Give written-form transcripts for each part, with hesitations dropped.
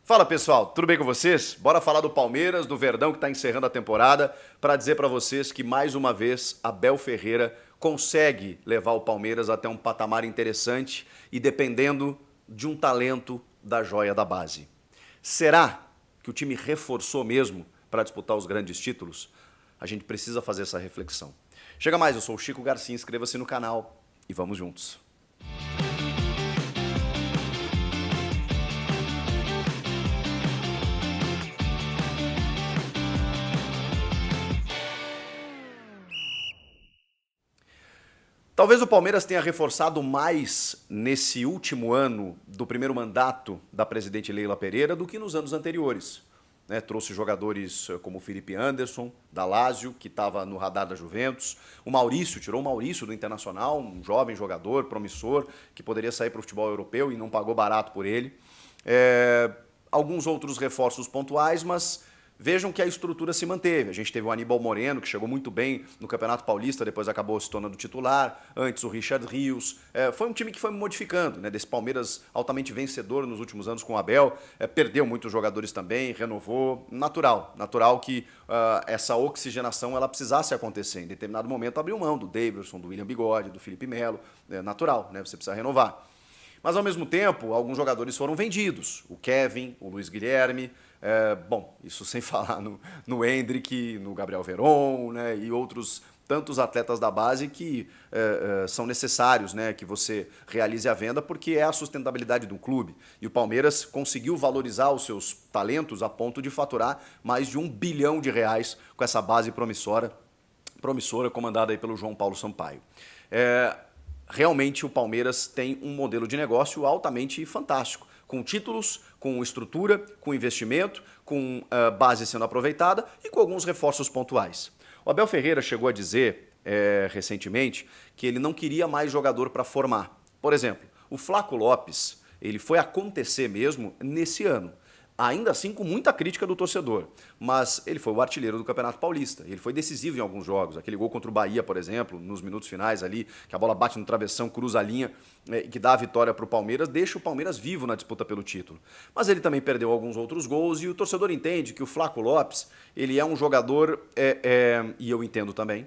Fala pessoal, tudo bem com vocês? Bora falar do Palmeiras, do Verdão que está encerrando a temporada, para dizer para vocês que mais uma vez Abel Ferreira consegue levar o Palmeiras até um patamar interessante e dependendo de um talento da joia da base. Será que o time reforçou mesmo para disputar os grandes títulos? A gente precisa fazer essa reflexão. Chega mais, eu sou o Chico Garcia, inscreva-se no canal e vamos juntos. Talvez o Palmeiras tenha reforçado mais nesse último ano do primeiro mandato da presidente Leila Pereira do que nos anos anteriores. Trouxe jogadores como o Felipe Anderson, da Lazio, que estava no radar da Juventus. O Maurício, tirou o Maurício do Internacional, um jovem jogador, promissor, que poderia sair para o futebol europeu e não pagou barato por ele. Alguns outros reforços pontuais, mas vejam que a estrutura se manteve. A gente teve o Aníbal Moreno, que chegou muito bem no Campeonato Paulista, depois acabou se tornando titular. Antes o Richard Rios. Foi um time que foi modificando, desse Palmeiras altamente vencedor nos últimos anos com o Abel. Perdeu muitos jogadores também, renovou. Natural que essa oxigenação ela precisasse acontecer. Em determinado momento abriu mão do Davidson, do William Bigode, do Felipe Melo. Natural, você precisa renovar. Mas, ao mesmo tempo, alguns jogadores foram vendidos. O Kevin, o Luiz Guilherme, isso sem falar no Endrick, no Gabriel Veron, e outros tantos atletas da base que são necessários, que você realize a venda, porque é a sustentabilidade do clube. E o Palmeiras conseguiu valorizar os seus talentos a ponto de faturar mais de R$ 1 bilhão com essa base promissora comandada aí pelo João Paulo Sampaio. Realmente o Palmeiras tem um modelo de negócio altamente fantástico, com títulos, com estrutura, com investimento, com base sendo aproveitada e com alguns reforços pontuais. O Abel Ferreira chegou a dizer recentemente que ele não queria mais jogador para formar. Por exemplo, o Flaco Lopes, ele foi acontecer mesmo nesse ano. Ainda assim com muita crítica do torcedor, mas ele foi o artilheiro do Campeonato Paulista, ele foi decisivo em alguns jogos, aquele gol contra o Bahia, por exemplo, nos minutos finais ali, que a bola bate no travessão, cruza a linha, que dá a vitória para o Palmeiras, deixa o Palmeiras vivo na disputa pelo título. Mas ele também perdeu alguns outros gols e o torcedor entende que o Flaco Lopes, ele é um jogador, e eu entendo também,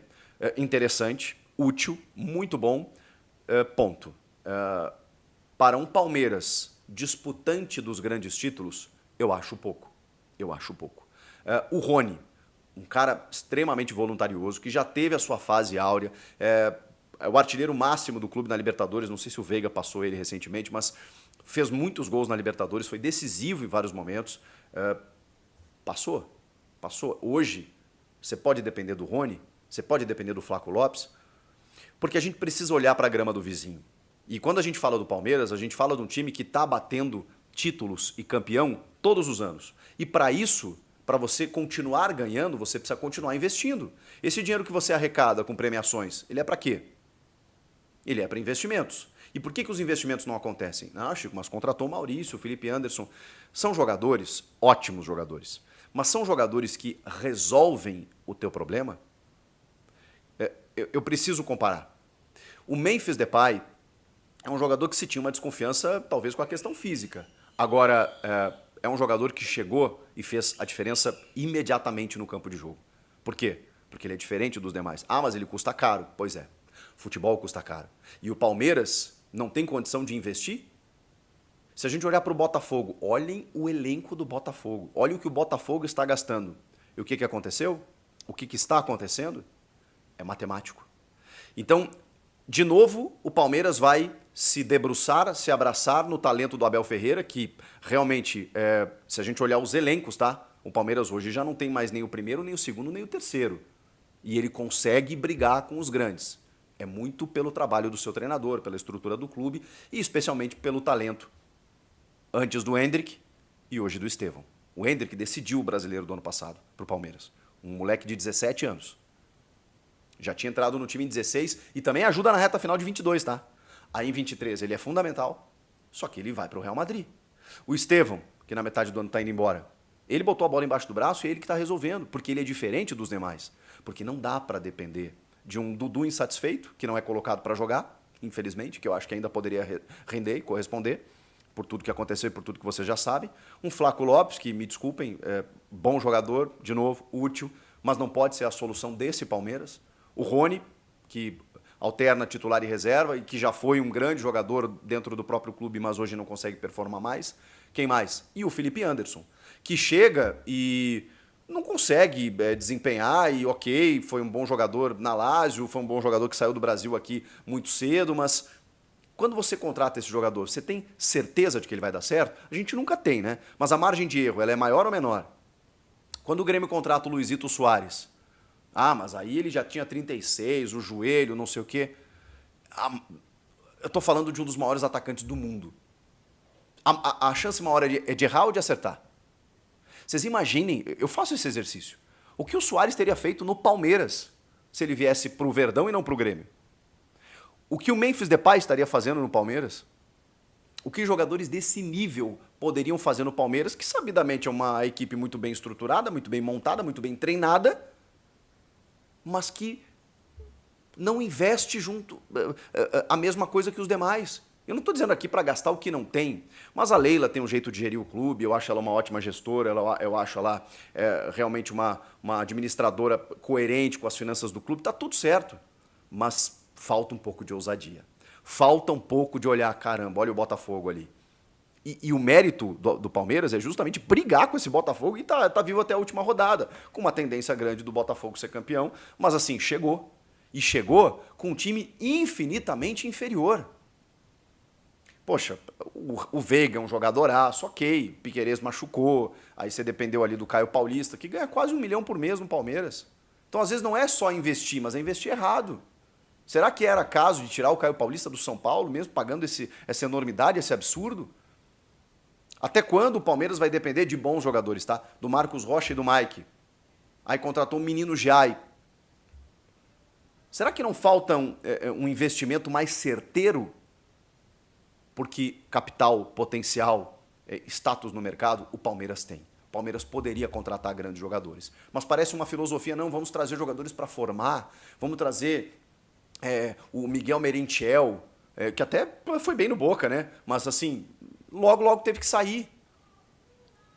interessante, útil, muito bom, ponto. Para um Palmeiras disputante dos grandes títulos, eu acho pouco. O Rony, um cara extremamente voluntarioso, que já teve a sua fase áurea, é o artilheiro máximo do clube na Libertadores, não sei se o Veiga passou ele recentemente, mas fez muitos gols na Libertadores, foi decisivo em vários momentos. Passou. Hoje, você pode depender do Rony, você pode depender do Flaco Lopes, porque a gente precisa olhar para a grama do vizinho. E quando a gente fala do Palmeiras, a gente fala de um time que está batendo títulos e campeão todos os anos. E para isso, para você continuar ganhando, você precisa continuar investindo. Esse dinheiro que você arrecada com premiações, ele é para quê? Ele é para investimentos. E por que os investimentos não acontecem? Chico, mas contratou o Maurício, o Felipe Anderson. São jogadores, ótimos jogadores, mas são jogadores que resolvem o teu problema? Eu preciso comparar. O Memphis Depay é um jogador que se tinha uma desconfiança, talvez, com a questão física. Agora, é um jogador que chegou e fez a diferença imediatamente no campo de jogo. Por quê? Porque ele é diferente dos demais. Mas ele custa caro. Pois é, futebol custa caro. E o Palmeiras não tem condição de investir? Se a gente olhar para o Botafogo, olhem o elenco do Botafogo. Olhem o que o Botafogo está gastando. E o que aconteceu? O que está acontecendo? É matemático. Então, de novo, o Palmeiras vai se debruçar, se abraçar no talento do Abel Ferreira, que realmente, se a gente olhar os elencos, o Palmeiras hoje já não tem mais nem o primeiro, nem o segundo, nem o terceiro. E ele consegue brigar com os grandes. É muito pelo trabalho do seu treinador, pela estrutura do clube e especialmente pelo talento. Antes do Endrick e hoje do Estevão. O Endrick decidiu o brasileiro do ano passado para o Palmeiras. Um moleque de 17 anos. Já tinha entrado no time em 16 e também ajuda na reta final de 22, Aí em 23 ele é fundamental, só que ele vai para o Real Madrid. O Estevão, que na metade do ano está indo embora, ele botou a bola embaixo do braço e é ele que está resolvendo, porque ele é diferente dos demais. Porque não dá para depender de um Dudu insatisfeito, que não é colocado para jogar, infelizmente, que eu acho que ainda poderia render e corresponder, por tudo que aconteceu e por tudo que vocês já sabem. Um Flaco Lopes, que, me desculpem, é bom jogador, de novo, útil, mas não pode ser a solução desse Palmeiras. O Rony, que alterna titular e reserva e que já foi um grande jogador dentro do próprio clube, mas hoje não consegue performar mais. Quem mais? E o Felipe Anderson, que chega e não consegue desempenhar e ok, foi um bom jogador na Lazio, foi um bom jogador que saiu do Brasil aqui muito cedo, mas quando você contrata esse jogador, você tem certeza de que ele vai dar certo? A gente nunca tem, né? Mas a margem de erro, ela é maior ou menor? Quando o Grêmio contrata o Luizito Soares, mas aí ele já tinha 36, o joelho, não sei o quê. Eu tô falando de um dos maiores atacantes do mundo. A chance maior é de errar ou de acertar? Vocês imaginem, eu faço esse exercício. O que o Soares teria feito no Palmeiras se ele viesse pro Verdão e não pro Grêmio? O que o Memphis Depay estaria fazendo no Palmeiras? O que jogadores desse nível poderiam fazer no Palmeiras, que sabidamente é uma equipe muito bem estruturada, muito bem montada, muito bem treinada, mas que não investe junto a mesma coisa que os demais. Eu não estou dizendo aqui para gastar o que não tem, mas a Leila tem um jeito de gerir o clube, eu acho ela uma ótima gestora, eu acho ela realmente uma administradora coerente com as finanças do clube, está tudo certo, mas falta um pouco de ousadia. Falta um pouco de olhar, caramba, olha o Botafogo ali. E o mérito do Palmeiras é justamente brigar com esse Botafogo e tá vivo até a última rodada, com uma tendência grande do Botafogo ser campeão, mas assim, chegou. E chegou com um time infinitamente inferior. Poxa, o Veiga é um jogadoraço, ok, o Piquerez machucou, aí você dependeu ali do Caio Paulista, que ganha quase 1 milhão por mês no Palmeiras. Então, às vezes, não é só investir, mas é investir errado. Será que era caso de tirar o Caio Paulista do São Paulo, mesmo pagando essa enormidade, esse absurdo? Até quando o Palmeiras vai depender de bons jogadores, tá? Do Marcos Rocha e do Mike. Aí contratou um menino Jai. Será que não falta um investimento mais certeiro? Porque capital, potencial, status no mercado, o Palmeiras tem. O Palmeiras poderia contratar grandes jogadores. Mas parece uma filosofia, não, vamos trazer jogadores para formar, vamos trazer o Miguel Merentiel, que até foi bem no Boca, né? Mas assim, logo teve que sair.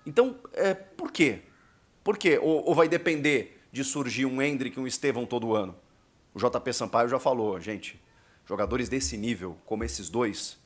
Então, por quê? Por quê? Ou vai depender de surgir um Endrick e um Estevão todo ano? O JP Sampaio já falou, gente, jogadores desse nível, como esses dois,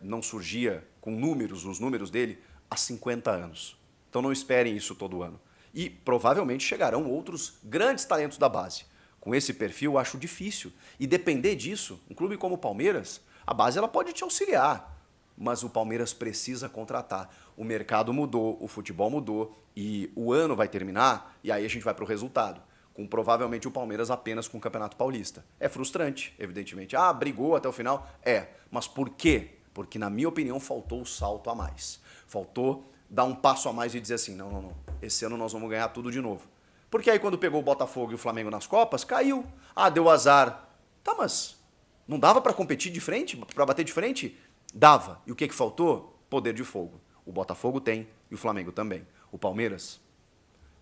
não surgia com os números dele, há 50 anos. Então não esperem isso todo ano. E provavelmente chegarão outros grandes talentos da base. Com esse perfil, eu acho difícil. E depender disso, um clube como o Palmeiras, a base ela pode te auxiliar, mas o Palmeiras precisa contratar. O mercado mudou, o futebol mudou e o ano vai terminar e aí a gente vai para o resultado. Com provavelmente o Palmeiras apenas com o Campeonato Paulista. É frustrante, evidentemente. Brigou até o final? Mas por quê? Porque, na minha opinião, faltou o salto a mais. Faltou dar um passo a mais e dizer assim, não, esse ano nós vamos ganhar tudo de novo. Porque aí quando pegou o Botafogo e o Flamengo nas Copas, caiu. Deu azar. Tá, mas não dava para competir de frente? Para bater de frente? Dava. E o que faltou? Poder de fogo. O Botafogo tem e o Flamengo também. O Palmeiras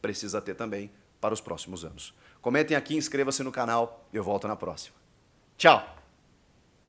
precisa ter também para os próximos anos. Comentem aqui, inscreva-se no canal e eu volto na próxima. Tchau!